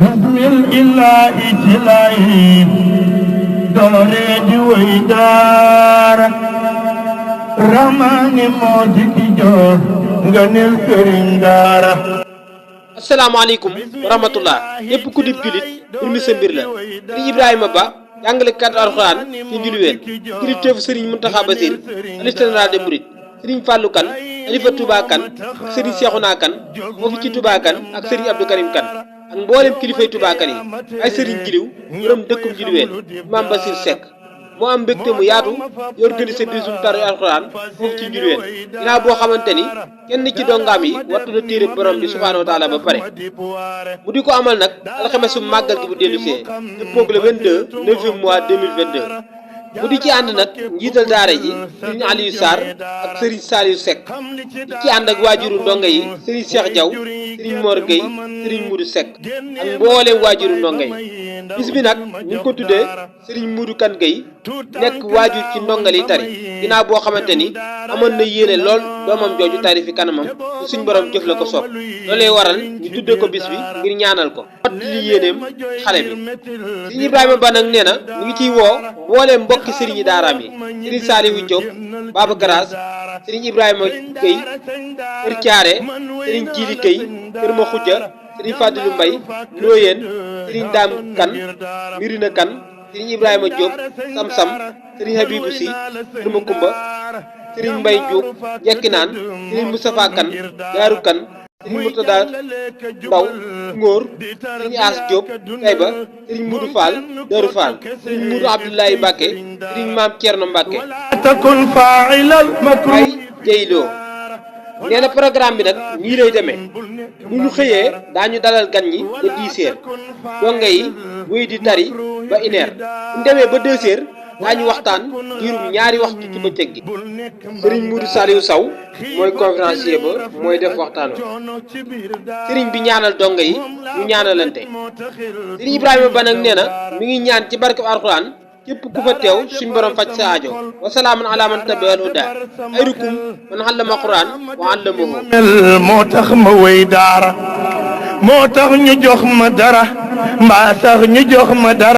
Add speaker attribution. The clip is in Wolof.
Speaker 1: bismillahi tilahi doore di way daara ramani moo dikki joor nga nel sëriñ daara.
Speaker 2: asalaamaaleykum wa rahmatullah yépp ku dib julit mbir mi sa mbir la sëriñ Ibrahima Ba jàngalekat alxuraan ci Njuluween kilifteefu sëriñ Muntaxa Basiir xalifa général des mourides sëriñ Fàllu Kan xalifa Touba Kan ak sëriñ Seexuna Kan foofu ci Touba Kan ak sëriñ Abdou Karim Kan ak mboolem kilifay Touba Kan yi ay sëriñ Jiliw borom dëkkum Njuluween Maam Basiir Seck moo am mbégte mu yaatu di organiser bisum tari alxuraan foofu ci Njuluween ginnaaw boo xamante ni kenn ci dongaam yi wattu na téere borom bi subhaanahu wa taala ba pare mu di ko amal nag alxamesu màggal gi bu dellusee dëppoog le 22 9 mois 2022 mu di ci ànd nag njiital daara ji sëriñ Aliou Sarr ak sëriñ Saliou Seck di ci ànd ak waajuru ndongo yi sëriñ Cheikh Diaw sëriñ Mor Gueye sëriñ Moudou Seck ak mbooleem waajuru ndongo yi bis bi nag ñu ngi ko tuddee sëriñ Moudou Kan Gueye nekk waajur ci ndongal yi tari ginnaaw boo xamante ni amoon na yéene lool doomam jooju tari fi kanamam te suñ borom jëf la ko soob loolee waral ñu tuddee ko bis bi ngir ñaanal ko wat li yéeneem xale bi sëriñ Ibrahima Ba nag nee na mu ngi ciy woo mbooleem mbokki sëriñi daaraam yi sëriñ Saliou Diop Baba Garage sëriñ Ibrahima Gueye kër Thiaré sëriñ Jili Gueye kër Ma Xujja sëriñ Fadilou Mbaye Looyeen sëriñ Daam Kan Mirina Kan sëriñ Ibrahima Diop Sam-Sam sëriñ Habibou Sy kër Ma Kumba sëriñ Mbaye Diop Njekkinaan sëriñ Moustapha Kan Daaru Kan sëriñ Murtada Ndaw Ngóor sëriñ As Diop Tayba sëriñ Moudou Fall Daaru Fall sëriñ Moudou Abdoulaye Mbacke sëriñ Maam Thierno Mbacke ay jeyloo nee na programme bi nag nii lay demee bu ñu xëyee daañu dalal gan ñi ba 10 heures donge yi buy di tari ba 1 heure bu ñu demee ba 2 heures daañu waxtaan diirum ñaari waxtu ci bëccëg gi sëriñ Moudou Saliou Sow mooy conférencier ba mooy def waxtaan wa sëriñ bi ñaanal donge yi ñu ñaanalante sëriñ Ibrahima Ba nag nee na mi ngi ñaan ci barkeb alxuraan képp ku fa teew suñ borom faj sa aajo wa salaamun ala man tabi'al huda ay rukum man allama quran wa allamahu
Speaker 1: moo tax ma wéy daara moo tax ñu jox ma dara mbaa sax ñu jox ma dara